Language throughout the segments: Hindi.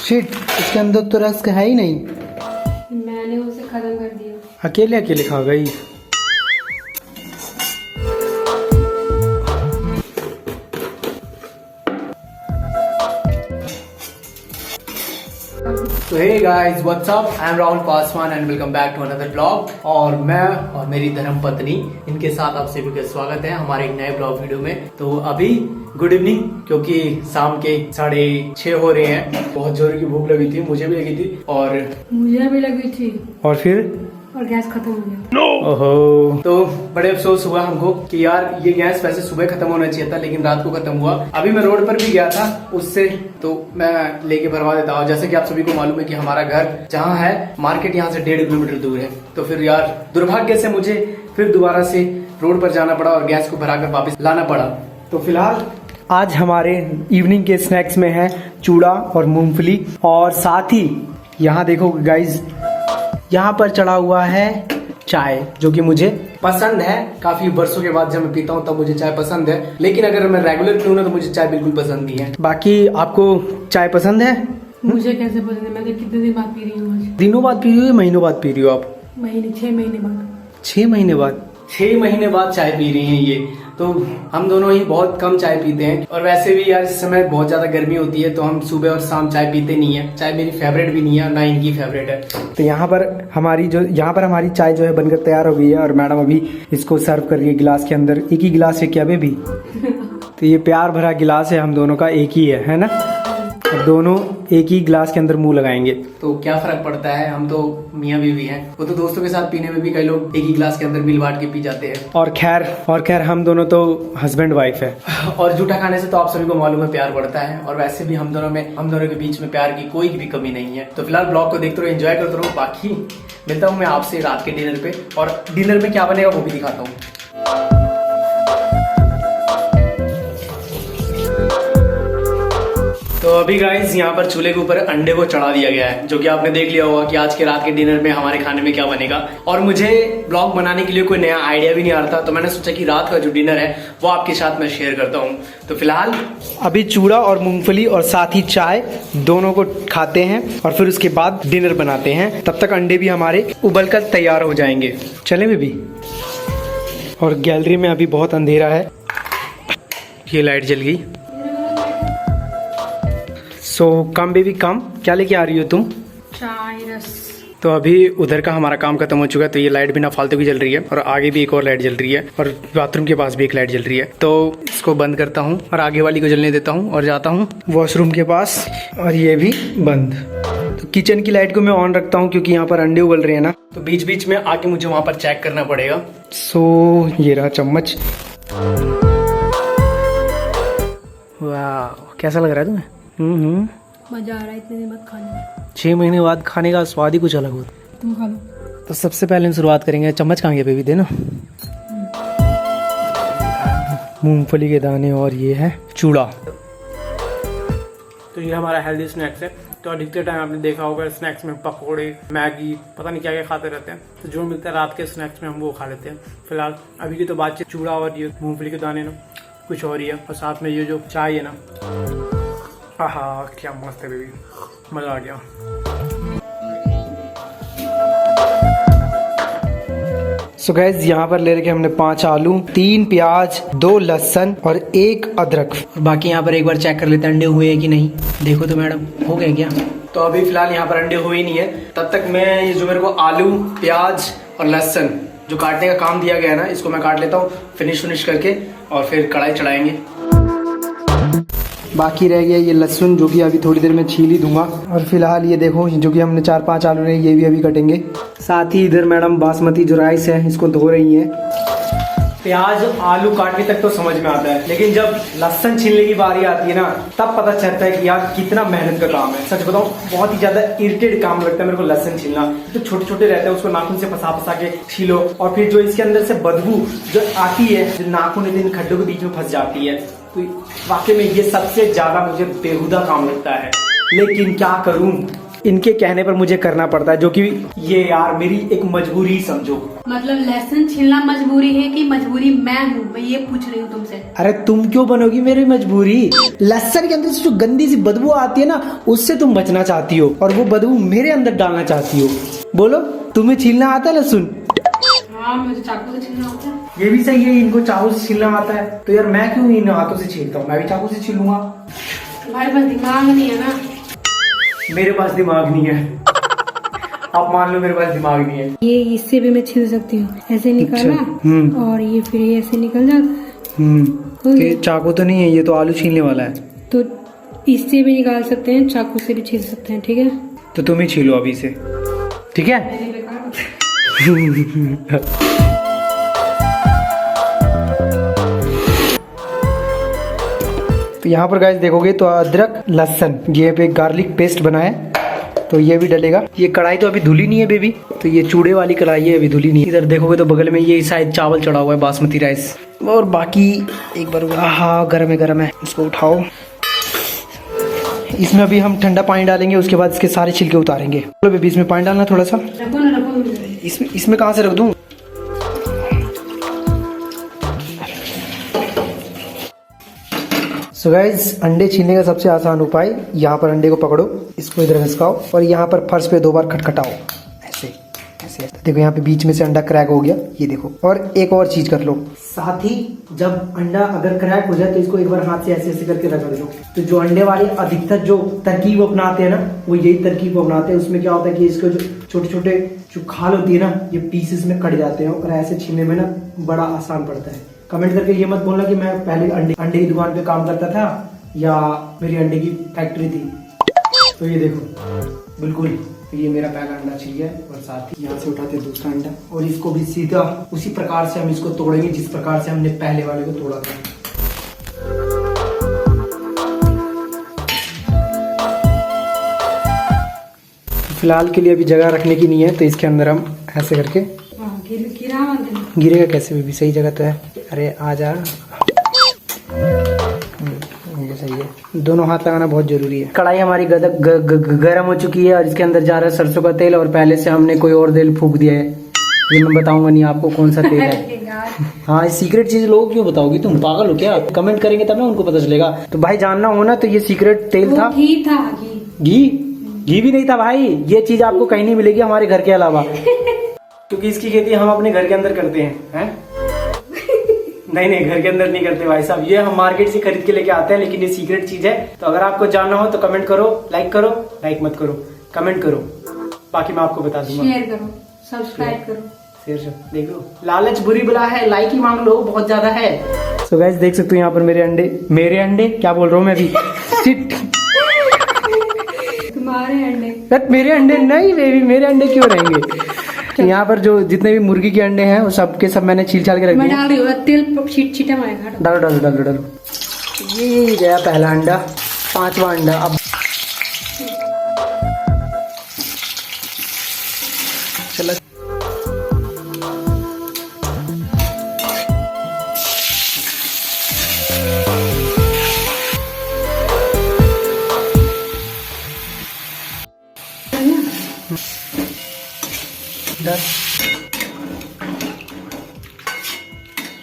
शिट, इसके अंदर तो रस्क है ही नहीं। मैंने उसे खत्म कर दिया। अकेले अकेले खा गई। तो hey guys, what's up, I am Rahul Paswan and welcome back to another blog. और मैं और मेरी धर्म पत्नी, इनके साथ आप सभी का स्वागत है हमारे एक नए ब्लॉग वीडियो में। तो अभी गुड इवनिंग, क्योंकि शाम के 6:30 हो रहे हैं। बहुत जोर की भूख लगी थी, मुझे भी लगी थी और मुझे भी लगी थी, और गैस खत्म हो गया। ओहो, तो बड़े अफसोस हुआ हमको कि यार ये गैस वैसे सुबह खत्म होना चाहिए था, लेकिन रात को खत्म हुआ। अभी मैं रोड पर भी गया था उससे, तो मैं लेके भरवा देता हूँ। जैसे कि आप सभी को मालूम है कि हमारा घर जहाँ है, मार्केट यहाँ से 1.5 किलोमीटर दूर है। तो फिर यार दुर्भाग्य से मुझे फिर दोबारा से रोड पर जाना पड़ा और गैस को भराकर वापस लाना पड़ा। तो फिलहाल आज हमारे इवनिंग के स्नैक्स में है चूड़ा और मूंगफली, और साथ ही यहाँ देखो गाइज, यहाँ पर चढ़ा हुआ है चाय, जो कि मुझे पसंद है। काफी वर्षों के बाद जब मैं पीता हूँ तब मुझे चाय पसंद है, लेकिन अगर मैं रेगुलर पीऊँ ना तो मुझे चाय बिल्कुल पसंद नहीं है। बाकी आपको चाय पसंद है? मुझे कैसे पसंद है? मैं तो कितने दिन बाद पी रही हूँ आज। दिनों बाद पी रही हो, महीनों बाद पी रही हो आप? 6 महीने बाद। 6 महीने बाद? 6 महीने बाद चाय पी रही हैं ये। तो हम दोनों ही बहुत कम चाय पीते हैं, और वैसे भी यार इस समय बहुत ज्यादा गर्मी होती है, तो हम सुबह और शाम चाय पीते नहीं है। चाय मेरी फेवरेट भी नहीं है, ना इनकी फेवरेट है। तो यहाँ पर हमारी चाय जो है बनकर तैयार हो गई है, और मैडम अभी इसको सर्व कर रही है गिलास के अंदर। एक ही गिलास है क्या बेबी? तो ये प्यार भरा गिलास है, हम दोनों का एक ही है ना? और दोनों एक ही गिलास के अंदर मुंह लगाएंगे तो क्या फर्क पड़ता है, हम तो मियाँ बीवी हैं। वो तो दोस्तों के साथ पीने में भी कई लोग एक ही गिलास के अंदर मिल बांट के पी जाते हैं। और खैर हम दोनों तो हस्बैंड वाइफ है। और जूठा खाने से तो आप सभी को मालूम है प्यार बढ़ता है, और वैसे भी हम दोनों के बीच में प्यार की कोई भी कमी नहीं है। तो फिलहाल ब्लॉग को देखते रहो, एंजॉय करते रहो। बाकी मिलता हूँ मैं आपसे रात के डिनर पे, और डिनर में क्या बनेगा वो भी दिखाता हूँ। तो अभी गाइस यहाँ पर चूल्हे के ऊपर अंडे को चढ़ा दिया गया है, जो कि आपने देख लिया होगा कि आज के रात के डिनर में हमारे खाने में क्या बनेगा। और मुझे ब्लॉग बनाने के लिए कोई नया आइडिया भी नहीं आ रहा था, तो मैंने सोचा कि रात का जो डिनर है वो आपके साथ मैं शेयर करता हूँ। तो फिलहाल अभी चूड़ा और मूंगफली और साथ ही चाय दोनों को खाते हैं, और फिर उसके बाद डिनर बनाते हैं। तब तक अंडे भी हमारे उबल कर तैयार हो जाएंगे। चले बेबी? और गैलरी में अभी बहुत अंधेरा है, ये लाइट जल गई। सो कम बेबी कम, क्या लेके आ रही हो तुम? चाय रस। तो अभी उधर का हमारा काम खत्म हो चुका है, तो ये लाइट बिना फालतू की जल रही है, और आगे भी एक और लाइट जल रही है, और बाथरूम के पास भी एक लाइट जल रही है। तो इसको बंद करता हूँ और आगे वाली को जलने देता हूँ, और जाता हूँ वॉशरूम के पास, और ये भी बंद। तो किचन की लाइट को मैं ऑन रखता हूँ, क्योंकि यहाँ पर अंडे उबल रहे हैं ना, तो बीच बीच में आके मुझे वहाँ पर चेक करना पड़ेगा। सो ये रहा चम्मच। वाह, कैसा लग रहा है तुम्हें? मजा आ रहा है इतने दिन बाद खाने में। 6 महीने बाद खाने का स्वाद ही कुछ अलग होता है। तुम खा लो। तो सबसे पहले हम शुरुआत करेंगे, चम्मच कहाँ गया बेबी? देना। मूंगफली के दाने, और ये है चूड़ा। तो ये हमारा हेल्दी स्नैक्स है। तो अधिकतर टाइम आपने देखा होगा स्नैक्स में पकोड़े, मैगी, पता नहीं क्या क्या खाते रहते हैं। तो जो मिलता है रात के स्नैक्स में हम वो खा लेते हैं। फिलहाल अभी की तो बातचीत चूड़ा और ये मूंगफली के दाने ना कुछ और ही है, और साथ में ये जो चाय है ना, आहा क्या मस्त है बेबी, मजा आ गया। सो गाइस, यहाँ पर ले रखे हमने 5 आलू, 3 प्याज, 2 लहसुन और 1 अदरक। बाकी यहाँ पर एक बार चेक कर लेते हैं अंडे हुए हैं कि नहीं। देखो तो मैडम, हो गए क्या? तो अभी फिलहाल यहाँ पर अंडे हुए नहीं है। तब तक मैं ये जो मेरे को आलू, प्याज और लहसुन जो काटने का काम दिया गया है ना, इसको मैं काट लेता हूँ फिनिश करके, और फिर कढ़ाई चढ़ाएंगे। बाकी रह गया ये लहसुन, जो कि अभी थोड़ी देर में छील ही दूंगा। और फिलहाल ये देखो, जो कि हमने 4-5 आलू रहे, ये भी अभी कटेंगे। साथ ही इधर मैडम बासमती जो राइस है इसको धो रही है। प्याज आलू काटने तक तो समझ में आता है, लेकिन जब लहसुन छीलने की बारी आती है ना, तब पता चलता है कि यार कितना मेहनत का काम है। सच बताऊं, बहुत ही ज्यादा इरिटेट काम लगता है मेरे को लहसुन छीलना। तो छोटे छोटे रहते हैं, उसको नाखून से फंसा के छीलो, और फिर जो इसके अंदर से बदबू जो आती है, जो नाखून इन खड्डों के बीच में फंस जाती है, तो वाकई में ये सबसे ज्यादा मुझे बेहुदा काम लगता है। लेकिन क्या करूं, इनके कहने पर मुझे करना पड़ता है, जो कि ये यार मेरी एक मजबूरी समझो। मतलब लहसुन छीलना मजबूरी है कि मजबूरी मैं हूँ, मैं ये पूछ रही हूँ तुमसे। अरे तुम क्यों बनोगी मेरी मजबूरी? लहसुन के अंदर से जो गंदी सी बदबू आती है ना, उससे तुम बचना चाहती हो और वो बदबू मेरे अंदर डालना चाहती हो। बोलो, तुम्हें छीलना आता है लहसुन? हाँ, मुझे चाकू से छीलना होता है। ये भी सही है, इनको चाकू से छीलना आता है, तो यार मैं क्यों इन हाथों से छीलता हूँ? मैं भी चाकू से छीलूंगा। तुम्हारे पास दिमाग नहीं है ना। मेरे पास दिमाग नहीं है। आप मान लो मेरे पास दिमाग नहीं है। ये इससे भी मैं छील सकती हूँ, ऐसे निकाला और ये फिर ये ऐसे निकल जाता। ये चाकू तो नहीं है, ये तो आलू छीलने वाला है। तो इससे भी निकाल सकते हैं, चाकू से भी छील सकते हैं, ठीक है? तो तुम ही छीलो अभी से, ठीक है? तो यहाँ पर गाइस देखोगे तो अदरक लहसुन ये पे गार्लिक पेस्ट बना है, तो ये भी डलेगा। ये कढ़ाई तो अभी धुली नहीं है बेबी, तो ये चूड़े वाली कढ़ाई है, अभी धुली नहीं है। इधर देखोगे तो बगल में ये शायद चावल चढ़ा हुआ है, बासमती राइस। और बाकी एक बार, हाँ गरम है गरम है, इसको उठाओ। इसमें अभी हम ठंडा पानी डालेंगे, उसके बाद इसके सारे छिलके उतारेंगे। चलो बेबी, इसमें पानी डालना थोड़ा सा। रखो ना, रखो। इसमें कहाँ से रख दूँ? सो गाइस, अंडे छीलने का सबसे आसान उपाय, यहाँ पर अंडे को पकड़ो, इसको इधर घिसकाओ और यहाँ पर फर्श पे 2 बार खटखटाओ, ऐसे ऐसे। देखो यहाँ पे बीच में से अंडा क्रैक हो गया, ये देखो। और एक और चीज कर लो, साथ ही जब अंडा अगर क्रैक हो जाए तो इसको एक बार हाथ से ऐसे ऐसे करके रगड़ लो। तो जो अंडे वाले अधिकतर जो तरकीब अपनाते हैं ना, वो यही तरकीब अपनाते हैं। उसमें क्या होता है कि इसको जो छोटे छोटे जो खाल होती है ना, ये पीसेस में कट जाते हैं और ऐसे छीलने में ना बड़ा आसान पड़ता है। कमेंट करके ये मत बोलना कि मैं पहले अंडे की दुकान पे काम करता था या मेरी अंडे की फैक्ट्री थी। तो ये देखो, बिल्कुल तो ये मेरा पहला अंडा छिल गया और साथ ही यहाँ से उठाते हैं दूसरा अंडा और इसको भी सीधा उसी प्रकार से हम इसको तोड़ेंगे जिस प्रकार से हमने पहले वाले को तोड़ा था। फिलहाल के लिए अभी जगह रखने की नहीं है, तो इसके अंदर हम ऐसे करके गिरेगा कैसे भी, सही जगह तो है। अरे आजा, ये सही है। दोनों हाथ लगाना बहुत जरूरी है। कढ़ाई हमारी गर्म हो चुकी है और इसके अंदर जा रहा है सरसों का तेल, और पहले से हमने कोई और तेल फूंक दिया है। ये मैं बताऊंगा नहीं आपको कौन सा तेल है। हाँ, सीक्रेट चीज लोग क्यों बताओगी? तुम पागल हो क्या? कमेंट करेंगे तब ना उनको पता चलेगा। तो भाई जानना हो ना, तो ये सीक्रेट तेल था। घी भी नहीं था भाई। ये चीज आपको कहीं नहीं मिलेगी हमारे घर के अलावा, क्योंकि इसकी खेती हम अपने घर के अंदर करते हैं। नहीं, घर के अंदर नहीं करते भाई साहब, ये हम मार्केट से खरीद के लेके आते हैं। लेकिन ये सीक्रेट चीज है, तो अगर आपको जानना हो तो कमेंट करो, लाइक मत करो, कमेंट करो, बाकी मैं आपको बता दूंगा। शेयर करो, सब्सक्राइब करो, शेयर देख लो। लालच बुरी बला है, लाइक ही मांग लो, बहुत ज्यादा है। सो गाइस देख सकते हो यहाँ पर मेरे अंडे क्या बोल रहा हूँ मैं अभी। तुम्हारे अंडे? मेरे अंडे नहीं बेबी, मेरे अंडे क्यों रहेंगे? यहाँ पर जो जितने भी मुर्गी के अंडे हैं वो सब के सब मैंने छील छाल के रख दिए। मैं डाल रही हूँ तेल, छीटा मारेगा। डालो। ये गया पहला अंडा, 5वां अंडा। अब चलो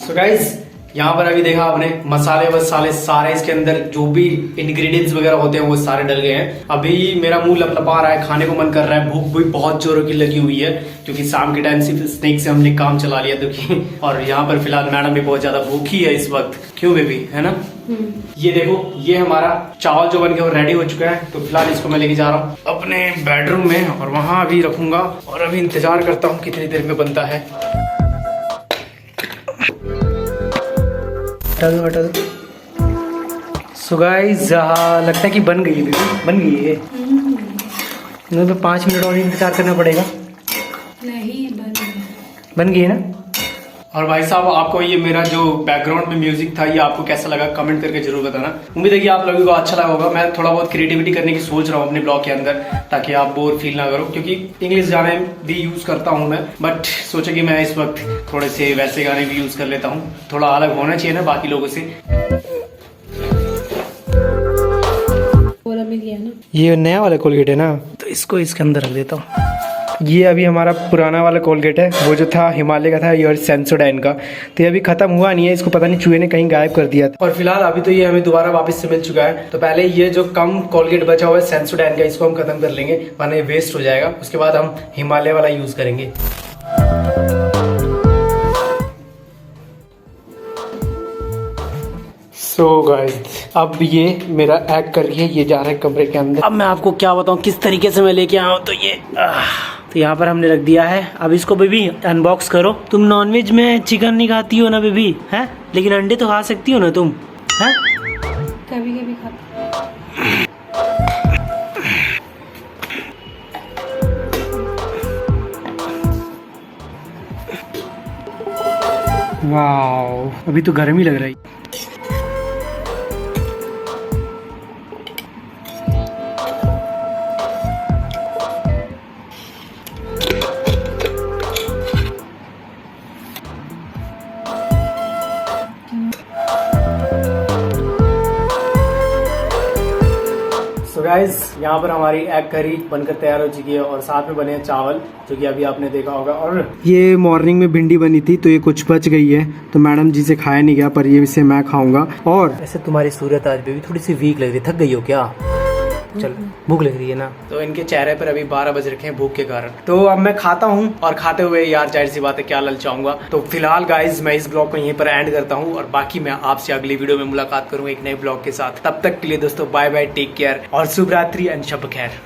सो गाइस, यहाँ पर अभी देखा आपने मसाले वसाले सारे इसके अंदर जो भी इंग्रेडिएंट्स वगैरह होते हैं वो सारे डल गए हैं। अभी मेरा मुंह लपलपा रहा है, खाने को मन कर रहा है, भूख भी बहुत जोरों की लगी हुई है, क्योंकि शाम के टाइम सिर्फ स्नैक से हमने काम चला लिया तो और यहाँ पर फिलहाल मैडम भी बहुत ज्यादा भूखी है इस वक्त। क्यों बेबी, है ना? ये देखो, ये हमारा चावल जो बन के वो रेडी हो चुका है। तो फिलहाल इसको मैं लेके जा रहा हूँ अपने बेडरूम में और वहां अभी रखूंगा और अभी इंतजार करता हूँ कितनी देर में बनता है। हटा दो। सो गाइस, लगता है कि बन गई है बेबी, बन गई है। तो 5 मिनट और इंतजार करना पड़ेगा। नहीं, बन गई है ना? और भाई साहब, आपको ये मेरा जो बैकग्राउंड में म्यूजिक था ये आपको कैसा लगा कमेंट करके जरूर बताना। उम्मीद है कि आप लोगों को अच्छा लगा होगा। मैं थोड़ा बहुत क्रिएटिविटी करने की सोच रहा हूँ अपने ब्लॉग के अंदर, ताकि आप बोर फील ना करो, क्योंकि इंग्लिश गाने भी यूज करता हूँ मैं, बट सोचा कि मैं इस वक्त थोड़े से वैसे गाने भी यूज कर लेता हूँ। थोड़ा अलग होना चाहिए ना बाकी लोगों से। मिल गया ना? ये नया वाला कोलगेट है ना, तो इसको इसके अंदर रख देता हूँ। ये अभी हमारा पुराना वाला कोलगेट है, वो जो था हिमालय का था, ये और सेंसोडाइन का। तो ये अभी खत्म हुआ नहीं है, इसको पता नहीं चूहे ने कहीं गायब कर दिया था। और फिलहाल अभी तो ये हमें दोबारा वापस से मिल चुका है। तो पहले ये जो कम कोलगेट बचा हुआ है सेंसोडाइन का, इसको हम खत्म कर लेंगे वरना ये वेस्ट हो जाएगा। उसके बाद हम हिमालय वाला यूज करेंगे। सो गाइस, अब ये मेरा एग कर रही है, ये जा रहा है कमरे के अंदर। अब मैं आपको क्या बताऊं किस तरीके से मैं लेके आया हूं। तो ये तो यहाँ पर हमने रख दिया है। अब इसको बेबी अनबॉक्स करो। तुम नॉनवेज में चिकन नहीं खाती हो ना बेबी, है? लेकिन अंडे तो खा सकती हो ना तुम, है? कभी कभी खाते। वाओ, अभी तो गर्मी लग रही। तो गाइस, यहाँ पर हमारी एग करी बनकर तैयार हो चुकी है और साथ में बने हैं चावल, जो कि अभी आपने देखा होगा। और ये मॉर्निंग में भिंडी बनी थी तो ये कुछ बच गई है, तो मैडम जी से खाया नहीं गया, पर ये इसे मैं खाऊंगा। और ऐसे तुम्हारी सूरत आज बेबी थोड़ी सी वीक लग रही है, थक गई हो क्या? चल, भूख लग रही है ना? तो इनके चेहरे पर अभी 12 बज रखे हैं भूख के कारण। तो अब मैं खाता हूँ और खाते हुए यार जाहिर सी बात है क्या ललचाऊंगा। तो फिलहाल गाइज मैं इस ब्लॉग को यहीं पर एंड करता हूँ और बाकी मैं आपसे अगली वीडियो में मुलाकात करूंगा एक नए ब्लॉग के साथ। तब तक के लिए दोस्तों बाय बाय, टेक केयर और शुभ रात्रि एंड शब खैर।